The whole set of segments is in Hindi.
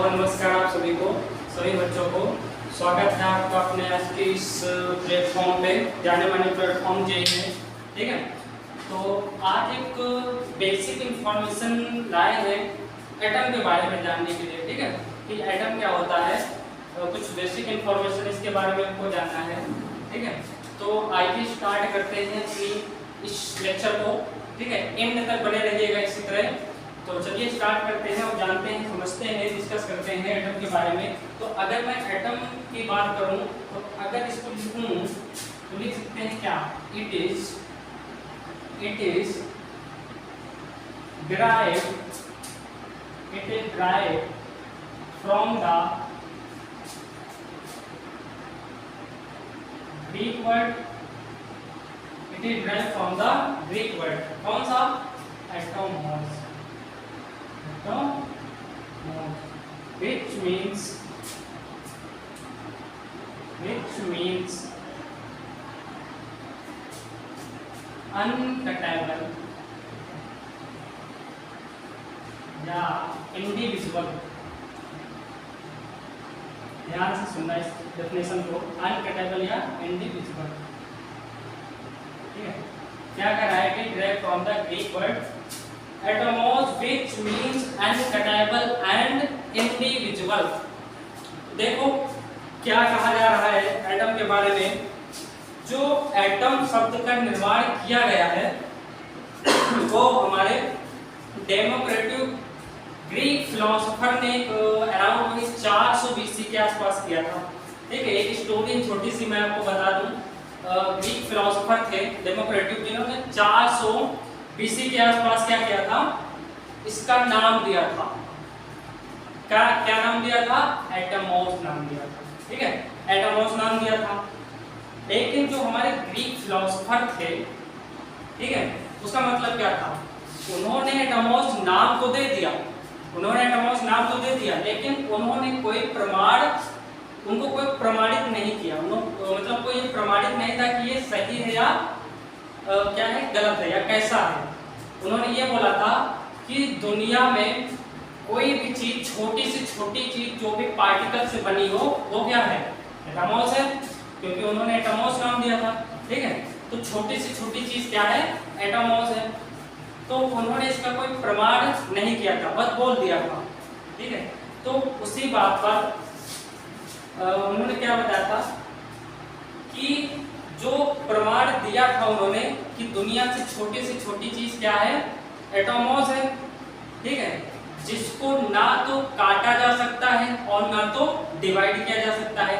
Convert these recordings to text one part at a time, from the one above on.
नमस्कार आप सभी को, सभी बच्चों को स्वागत है आपका अपने आज के इस प्लेटफॉर्म पे, जाने माने प्लेटफॉर्म जे है। ठीक है, तो आज एक बेसिक इंफॉर्मेशन लाए हैं एटम के बारे में जानने के लिए। ठीक है, कि एटम क्या होता है, कुछ बेसिक इंफॉर्मेशन इसके बारे में आपको जानना है। ठीक है, तो आइए स्टार्ट करते हैं अपनी इस लेक्चर को। ठीक है, एंड तक बने रहिएगा इसी तरह। तो चलिए स्टार्ट करते हैं और जानते हैं, समझते हैं, डिस्कस करते हैं एटम के बारे में। तो अगर मैं एटम की बात करूं तो अगर इसको लिखूं तो लिख सकते हैं क्या, it is derived from the Greek word, it is derived from the Greek word, कौन सा, atomos, which means uncuttable या इंडिविजुअल। ध्यान से सुनना इस डेफिनेशन को, अनकटेबल या इंडिविजुअल। ठीक है, क्या कर रहा है कि derived from the Greek word atomos which means uncuttable and individual। देखो क्या कहा जा रहा है एटम के बारे में। जो एटम शब्द का निर्माण किया गया है वो हमारे डेमोक्रेटिक ग्रीक फिलोसोफर ने अराउंड 400 BC के आसपास किया था। ठीक है, एक स्टोरी छोटी सी मैं आपको बता दूं। ग्रीक फिलोसोफर थे डेमोक्रेटिक, जिन्होंने 400 BC के आसपास क्या किया था, इसका नाम दिया था। क्या नाम दिया था, एटमोस नाम दिया था। ठीक है, एटमोस नाम दिया था। लेकिन जो हमारे ग्रीक फिलोसोफर थे, ठीक है, उसका मतलब क्या था, उन्होंने एटमोस नाम तो दे दिया, लेकिन उन्होंने कोई प्रमाण, उनको कोई प्रमाणित नहीं किया। मतलब कोई प्रमाणित नहीं था कि ये सही है या क्या है, गलत है या कैसा है। उन्होंने ये बोला था कि दुनिया में कोई भी चीज, छोटी से छोटी चीज जो भी पार्टिकल से बनी हो वो क्या है, एटमोस है, क्योंकि उन्होंने एटमोस नाम दिया था। ठीक है, तो छोटी से छोटी चीज क्या है, एटमोस है। तो उन्होंने इसका कोई प्रमाण नहीं किया था, बस बोल दिया था। ठीक है, तो उसी बात पर उन्होंने क्या बताया था कि जो प्रमाण दिया था उन्होंने कि दुनिया से छोटी चीज क्या है, एटमोस है। ठीक है, जिसको ना तो काटा जा सकता है और ना तो डिवाइड किया जा सकता है,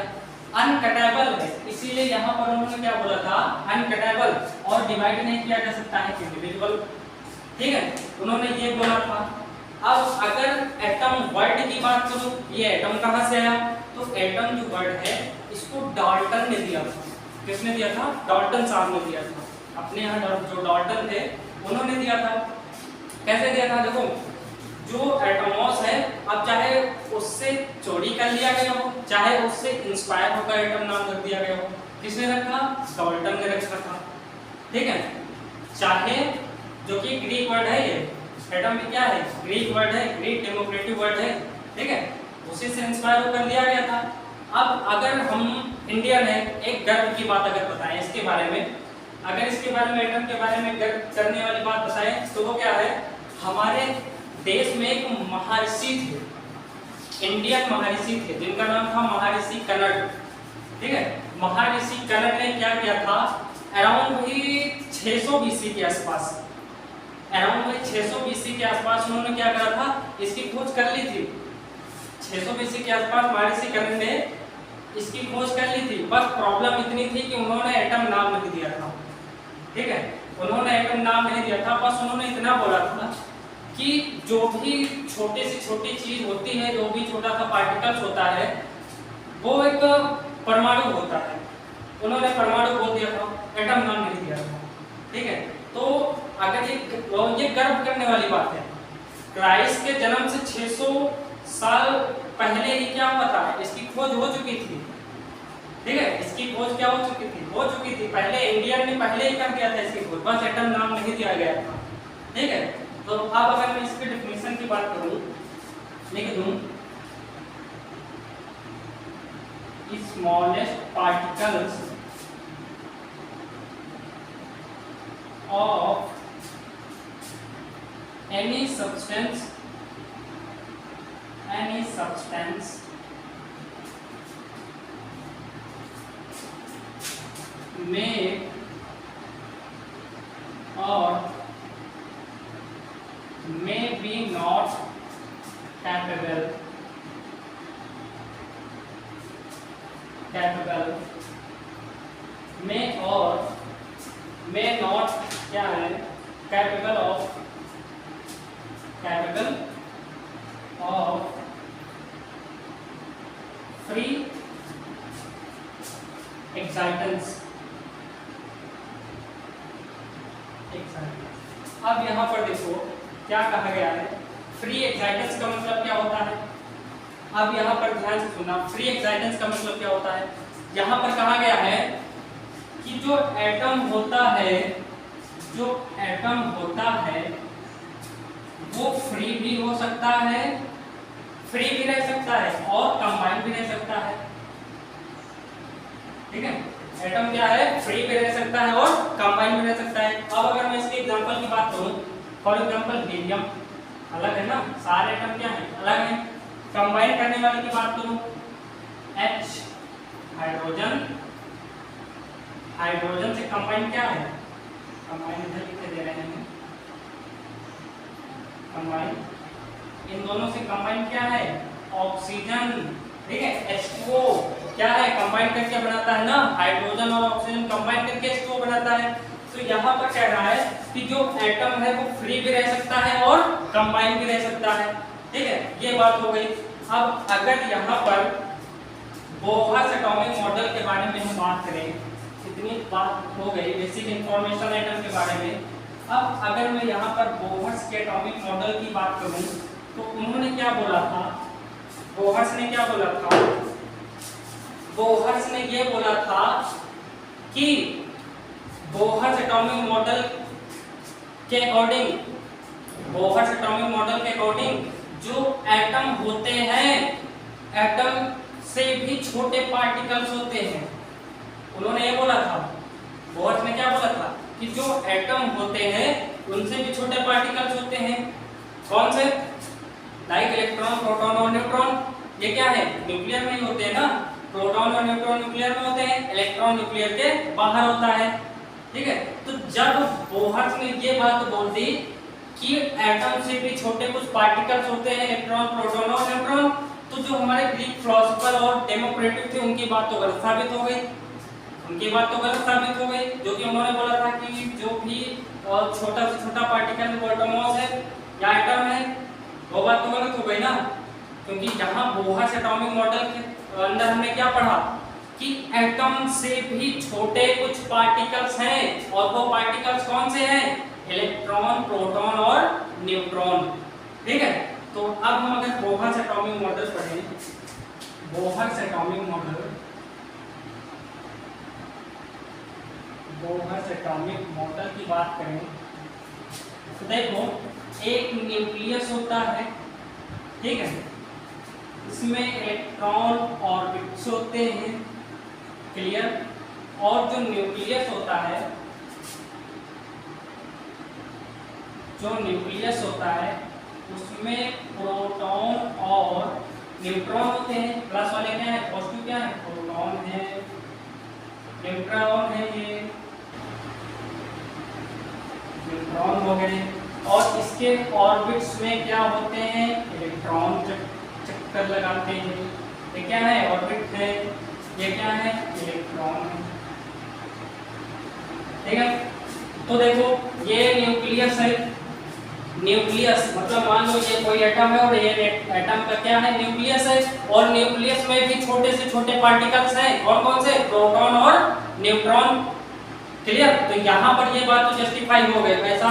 अनकटेबल है। इसीलिए यहाँ पर उन्होंने क्या बोला था, अनकटेबल, और डिवाइड नहीं किया जा सकता है, इंडिविजुअल। ठीक है, उन्होंने ये बोला था। अब अगर एटम वर्ड की बात करूं, ये एटम कहाँ से आया, तो एटम जो वर्ड है इसको डाल्टन ने दिया था। किसने दिया था, डाल्टन साहब ने दिया था। अपने यहाँ जो डाल्टन थे उन्होंने दिया था। कैसे दिया था, देखो जो एटमोस है, अब चाहे उससे चोरी कर लिया गया हो, चाहे उससे इंस्पायर होकर एटम नाम रख दिया गया हो, किसने रखा, डाल्टन ने रखा था। ठीक है, चाहे जो कि ग्रीक वर्ड है, ये एटम भी क्या है, ग्रीक वर्ड है, ग्रीक डेमोक्रेटिक वर्ड है। ठीक है, उसी से इंस्पायर होकर लिया गया था। अब अगर हम इंडियन है, एक गर्व की बात अगर बताएं इसके बारे में, अगर इसके बारे में, एटम के बारे में गर्व करने वाली बात बताएं तो वो क्या है, हमारे देश में एक महर्षि थे, इंडियन महर्षि थे, जिनका नाम था महर्षि कनड। ठीक है, महर्षि कनड ने क्या किया था, अराउंड वही 600 BC के आसपास, अराउंड वही 600 BC के आसपास उन्होंने क्या करा था, इसकी खोज कर ली थी। 600 BC के आसपास महर्षि कनड ने इसकी खोज कर ली थी। बस प्रॉब्लम इतनी थी कि उन्होंने एटम नाम नहीं दिया था। ठीक है, उन्होंने एटम नाम नहीं दिया था, बस उन्होंने इतना बोला था कि जो भी छोटे से छोटी चीज होती है, जो भी छोटा सा पार्टिकल्स होता है, वो एक परमाणु होता है। उन्होंने परमाणु बोल दिया था, एटम नाम नहीं दिया था। ठीक है, तो अगर ये गर्व करने वाली बात है। क्राइस्ट के जन्म से 600 साल पहले ही क्या हुआ था, इसकी खोज हो चुकी थी। ठीक है, इसकी खोज क्या हो चुकी थी, पहले इंडियन ने पहले ही कर दिया था इसकी खोज, बस एटम नाम नहीं दिया गया था। ठीक है, तो अब अगर मैं इसके डेफिनेशन की बात करूं, लिख दूं smallest particles of any substance may or may be not capable may और may not क्या है, capable of free excitants। अब यहाँ पर देखो क्या कहा गया है, फ्री एक्साइटेंस का मतलब क्या होता है। अब यहाँ पर ध्यान से सुनना, फ्री एक्साइटेंस का मतलब क्या होता है। यहाँ पर कहा गया है कि जो एटम होता है वो फ्री भी हो सकता है, फ्री भी रह सकता है और कंबाइन भी रह सकता है। ठीक है, एटम क्या है, फ्री भी रह सकता है और कंबाइन भी रह सकता है। अब अगर मैं इसके एग्जांपल की बात करूं, फॉर एग्जांपल हीलियम अलग है ना, सारे एटम क्या है, अलग है। कंबाइन करने वाले की बात करूं, H हाइड्रोजन से कंबाइन क्या है, कंबाइन इधर लिख दे रहे हैं, कंबाइन इन दोनों से कंबाइन क्या है, ऑक्सीजन। ठीक है, H2O क्या है, कंबाइन करके बनाता है ना, हाइड्रोजन और ऑक्सीजन कंबाइन करके H2O बनाता है। तो यहाँ पर कह रहा है कि जो एटम है वो फ्री भी रह सकता है और कंबाइन भी रह सकता है। ठीक है, ये बात हो गई। अब अगर यहाँ पर बोहर्स एटॉमिक मॉडल के बारे में हम बात करें, इतनी बात हो गई बेसिक इंफॉर्मेशन एटम के बारे में। अब अगर मैं यहाँ पर बोहर्स के एटॉमिक मॉडल की बात करूँ तो उन्होंने क्या बोला था, बोहर्स ने क्या बोला था, बोहर्स ने ये बोला था कि बोहर्स एटॉमिक मॉडल के अकॉर्डिंग, बोहर्स एटॉमिक मॉडल के अकॉर्डिंग जो एटम होते हैं, एटम से भी छोटे पार्टिकल्स होते हैं। उन्होंने ये बोला था, बोहर्स ने क्या बोला था कि जो एटम होते हैं उनसे भी छोटे पार्टिकल्स होते हैं। कौन से, लाइक इलेक्ट्रॉन, प्रोटॉन और न्यूट्रॉन। ये क्या है, न्यूक्लियर में ही होते हैं ना, प्रोटॉन और न्यूट्रॉन न्यूक्लियर में होते हैं, इलेक्ट्रॉन न्यूक्लियर के बाहर होता है। ठीक है, तो जब बोहर्स ने ये बात बोल दी कि एटम से भी छोटे कुछ पार्टिकल्स होते हैं, इलेक्ट्रॉन, प्रोटॉन और न्यूट्रॉन, तो जो हमारे ग्रीक फिलोसोफर और डेमोक्रेटिक थे उनकी बात तो गलत साबित हो गई, जो कि उन्होंने बोला था कि जो भी छोटा से छोटा पार्टिकल वो एटमॉस है या एटम है, वो बात तो गलत हो गई ना। क्योंकि यहाँ बोहर्स एटॉमिक मॉडल के अंदर हमने क्या पढ़ा कि एटम से भी छोटे कुछ पार्टिकल्स हैं, और वो पार्टिकल्स कौन से हैं, इलेक्ट्रॉन, प्रोटॉन और न्यूट्रॉन। ठीक है, तो अब हम अगर बोहर्स एटॉमिक मॉडल पढ़ें, बोहर्स एटॉमिक मॉडल की बात करें तो देखो एक न्यूक्लियस होता है। ठीक है, इसमें इलेक्ट्रॉन ऑर्बिट्स होते हैं, क्लियर। और जो न्यूक्लियस होता है उसमें प्रोटॉन और न्यूट्रॉन होते हैं। प्लस वाले क्या है, पॉजिटिव क्या है, प्रोटॉन है, न्यूट्रॉन है, ये न्यूट्रॉन हो गए। और इसके ऑर्बिट्स में क्या होते हैं, इलेक्ट्रॉन चक्कर लगाते हैं। ये क्या है, ऑर्बिट है, ये क्या है, इलेक्ट्रॉन है। ठीक है, तो देखो ये न्यूक्लियस है, न्यूक्लियस मतलब मान लो ये कोई एटम है और ये एटम का क्या है, न्यूक्लियस है। और न्यूक्लियस में भी छोटे से छोटे पार्टिकल्स हैं, कौन कौन से, प्रोटॉन और न्यूट्रॉन। क्लियर, तो यहाँ पर ये बात तो जस्टिफाई हो गई ऐसा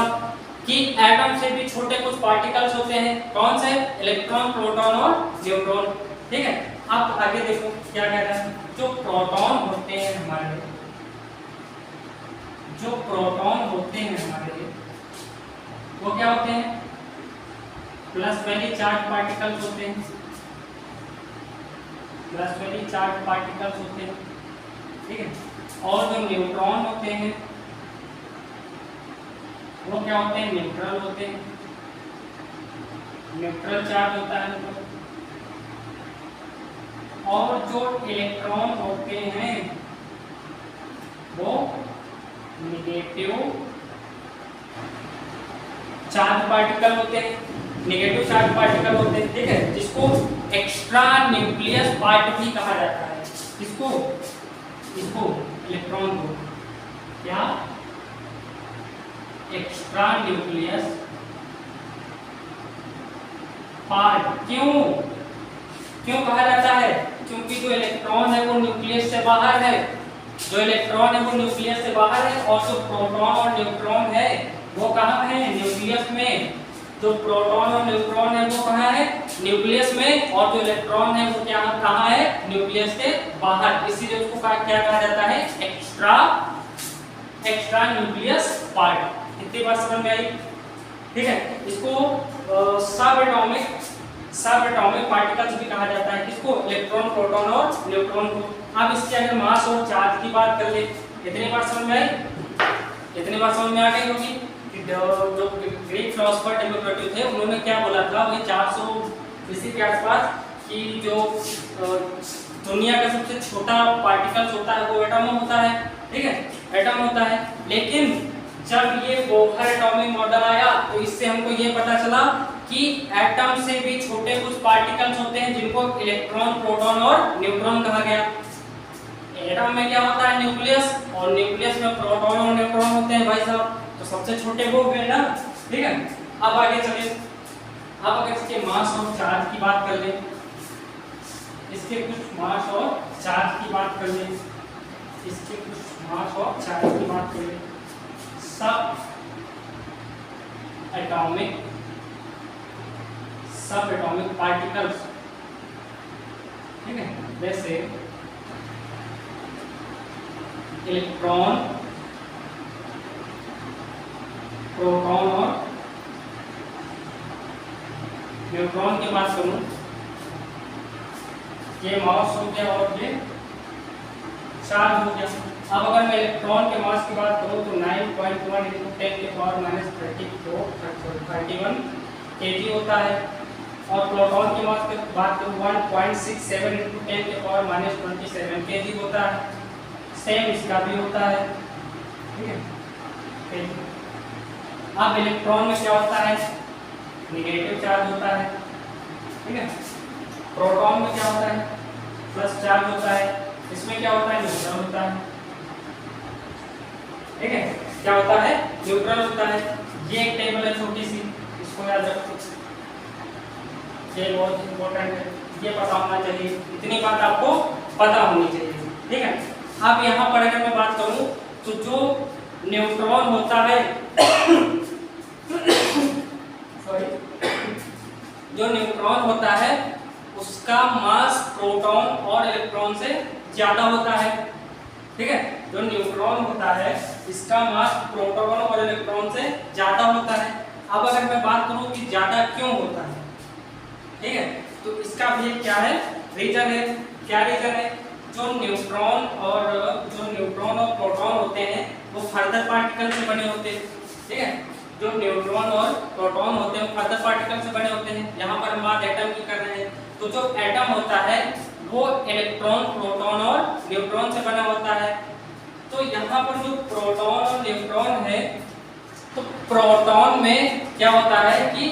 कि एटम से भी छोटे कुछ पार्टिकल्स होते हैं, कौन से, इलेक्ट्रॉन, प्रोटॉन और न्यूट्रॉन। ठीक है, अब आगे देखो क्या कह रहा है, जो प्रोटॉन होते हैं हमारे, वो क्या होते हैं, प्लस वैली चार्ज पार्टिकल्स होते हैं। ग्रासुअली चार्ज पार्टिकल्स होते हैं, ठीक है। और जो न्यूट्रॉन होते हैं वो क्या होते हैं, न्यूट्रल होते हैं, न्यूट्रल चार्ज होता है उनको। और जो इलेक्ट्रॉन होते हैं वो नेगेटिव चार्ज पार्टिकल होते हैं, नेगेटिव चार्ज पार्टिकल होते हैं, ठीक है, जिसको एक्स्ट्रा न्यूक्लियस पार्ट भी कहा जाता है। इसको इलेक्ट्रॉन को क्या, एक्स्ट्रा न्यूक्लियस पार्ट। क्यों कहा जाता है, क्योंकि जो इलेक्ट्रॉन है वो न्यूक्लियस से बाहर है, जो इलेक्ट्रॉन है वो न्यूक्लियस से बाहर है, और जो प्रोटॉन और न्यूट्रॉन है वो कहाँ है, न्यूक्लियस में। जो प्रोटॉन और न्यूट्रॉन है वो कहाँ है, न्यूक्लियस में, और जो इलेक्ट्रॉन है वो क्या कहाँ है, न्यूक्लियस से बाहर। इसीलिए उसको क्या कहा जाता है, एक्स्ट्रा न्यूक्लियस पार्ट। इतनी बात समझ में आई, ठीक है। इसको सब एटॉमिक पार्टिकल्स भी कहा जाता है, किसको, इलेक्ट्रॉन, प्रोटॉन और न्यूट्रॉन को। अब इसके अगर मास और चार्ज की बात कर ले, इतनी बात समझ में आई, इतनी बात समझ में आ गई होगी कि जो ग्रीक फिलोसोफर डेमोक्रेटस थे उन्होंने क्या बोला था, वही 400 ईस्वी के आसपास, कि जो दुनिया का सबसे छोटा पार्टिकल्स होता है वो एटम होता है, ठीक है, एटम होता है। लेकिन जब ये बोहर एटॉमिक मॉडल आया तो इससे हमको ये पता चला कि एटम से भी छोटे कुछ पार्टिकल्स होते हैं जिनको इलेक्ट्रॉन, प्रोटॉन और न्यूट्रॉन कहा गया। एटम में क्या होता है, न्यूक्लियस, और न्यूक्लियस में प्रोटॉन और न्यूट्रॉन होते हैं भाई साहब, तो सबसे छोटे वो हुए ना, ठीक है। अब आगे चलिए, अब अगर इसके मास और चार्ज की बात कर लें, इसके कुछ मास और चार्ज की बात कर लें, इसके कुछ मास और चार्ज की बात कर लें। सब एटॉमिक पार्टिकल्स, ठीक है, जैसे इलेक्ट्रॉन, प्रोटॉन और न्यूट्रॉन की बात करूं, ये मास हो गया और ये चार्ज हो गया। अब अगर मैं इलेक्ट्रॉन के मास की बात करूं तो 9.1 × 10⁻31 kg होता है, और प्रोटॉन के मास की बात करूं 1.67 × 10⁻27 kg होता है। सेम इसका भी होता है, ठीक है। अब इलेक्ट्रॉन में क्या होता है, नेगेटिव चार्ज होता है, ठीक है। प्रोटॉन में क्या होता है, प्लस चार्ज होता है। इसमें क्या होता है, न्यूट्रल होता है, ठीक है। क्या होता है, न्यूट्रल होता है। ये एक टेबल है छोटी सी, इसको याद रखो, ये बहुत इंपॉर्टेंट है, ये पता होना चाहिए, इतनी बात आपको पता होनी चाहिए, ठीक है। अब यहाँ पर अगर मैं बात करूँ तो जो न्यूट्रॉन होता है सॉरी, जो न्यूट्रॉन होता है उसका मास प्रोटॉन और इलेक्ट्रॉन से ज्यादा होता है, ठीक है। जो न्यूट्रॉन होता है इसका मास प्रोटॉन और इलेक्ट्रॉन से ज्यादा होता है। अब अगर मैं बात करूं कि ज्यादा क्यों होता है, ठीक है, तो इसका भी क्या है, रीजन है। क्या रीजन है, जो न्यूट्रॉन और प्रोटॉन होते हैं वो फर्दर पार्टिकल से बने होते हैं, ठीक है। जो न्यूट्रॉन और प्रोटॉन होते हैं वो फर्दर पार्टिकल से बने होते हैं। यहाँ पर हम बात एटम की कर रहे हैं, तो जो एटम होता है वो इलेक्ट्रॉन, प्रोटॉन और न्यूट्रॉन से बना होता है। तो यहाँ पर जो प्रोटॉन और न्यूट्रॉन है, तो प्रोटॉन में क्या होता है कि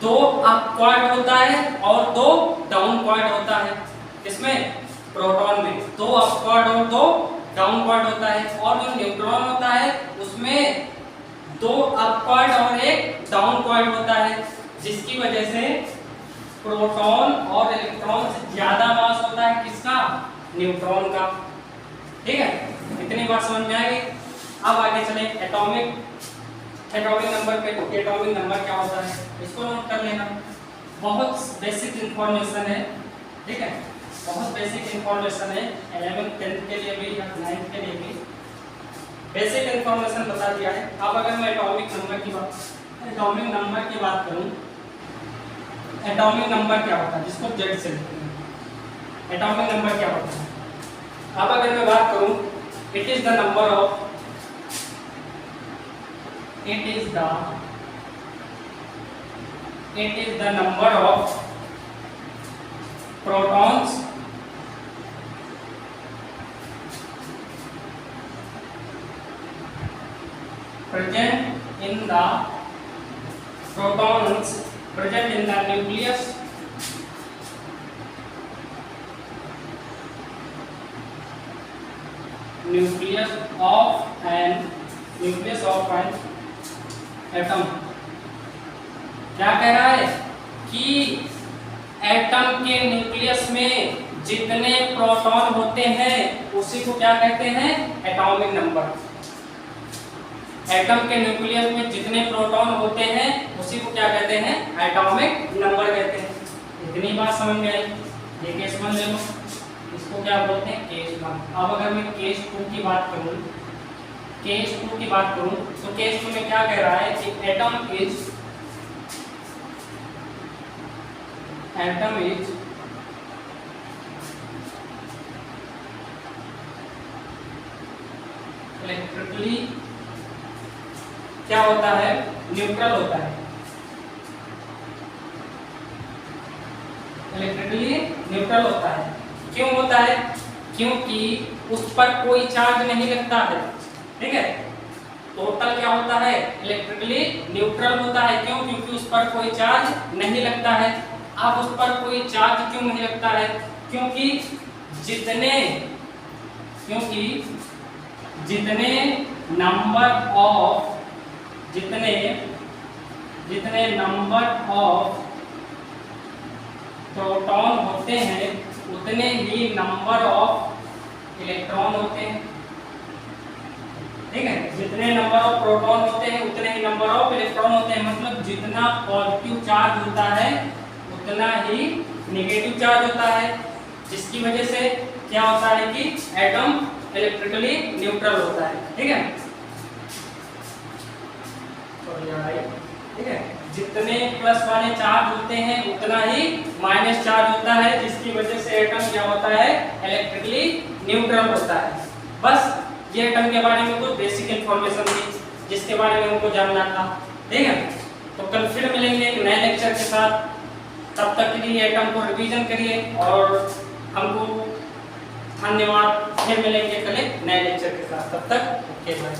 2 अप क्वार्ट होता है और 2 डाउन क्वार्ट होता है। इसमें प्रोटॉन में 2 अप क्वार्ट और 2 डाउन क्वार्ट होता है, और जो न्यूट्रॉन होता है उसमें 2 अप क्वार्ट और 1 डाउन क्वार्ट होता है, जिसकी वजह से प्रोटॉन और इलेक्ट्रॉन से ज्यादा मास होता है किसका, न्यूट्रॉन का, ठीक है। इतनी बात समझ में आ गई। अब आगे चले एटॉमिक नंबर पे। एटॉमिक नंबर क्या होता है इसको नोट कर लेना, बहुत बेसिक इंफॉर्मेशन है, ठीक है, बहुत बेसिक इंफॉर्मेशन है। 11th 10th के लिए भी या 9th के लिए भी बेसिक इंफॉर्मेशन बता दिया है। अब अगर मैं एटॉमिक नंबर की बात करूं, एटॉमिक नंबर क्या होता है, जिसको Z से लिखते हैं, एटॉमिक नंबर क्या होता है। अब अगर मैं बात करूं, it is the number of protons present in the nucleus of an atom। क्या कह रहा है कि एटम के न्यूक्लियस में जितने प्रोटॉन होते हैं उसी को क्या कहते हैं, एटॉमिक नंबर। एटम के न्यूक्लियस में जितने प्रोटॉन होते हैं उसी को क्या कहते हैं, एटॉमिक नंबर कहते हैं। इतनी बात समझ में आई। ये केस 1 ले लो, इसको क्या बोलते हैं, केस 1। अब अगर मैं केस 2 की बात करूं, तो केस 2 में क्या कह रहा है कि एटम इज इलेक्ट्रिकली क्या होता है, न्यूट्रल होता है। इलेक्ट्रिकली न्यूट्रल होता है। क्यों होता है, क्योंकि उस पर कोई चार्ज नहीं लगता है। ठीक है, टोटल क्या होता है, इलेक्ट्रिकली न्यूट्रल होता है। क्यों, क्योंकि उस पर कोई चार्ज नहीं लगता है। अब उस पर कोई चार्ज क्यों नहीं लगता है, क्योंकि जितने नंबर ऑफ प्रोटॉन होते हैं उतने ही नंबर ऑफ इलेक्ट्रॉन होते हैं। ठीक है, जितने नंबर ऑफ प्रोटॉन होते हैं उतने ही नंबर ऑफ इलेक्ट्रॉन होते हैं। मतलब जितना पॉजिटिव चार्ज होता है उतना ही नेगेटिव चार्ज होता है, जिसकी वजह से क्या होता है कि एटम इलेक्ट्रिकली न्यूट्रल होता है। ठीक है, ठीक है, जितने प्लस वाले चार्ज होते हैं उतना ही माइनस चार्ज होता है, जिसकी वजह से एटम क्या होता है, इलेक्ट्रिकली न्यूट्रल होता है। बस ये एटम के बारे में कुछ बेसिक इंफॉर्मेशन थी जिसके बारे में हमको जानना था। ठीक है, तो कल फिर मिलेंगे एक नए लेक्चर के साथ। तब तक के लिए एटम को रिवीजन करिए और हमको धन्यवाद। फिर मिलेंगे कल एक नए लेक्चर के साथ। तब तक ओके बाय।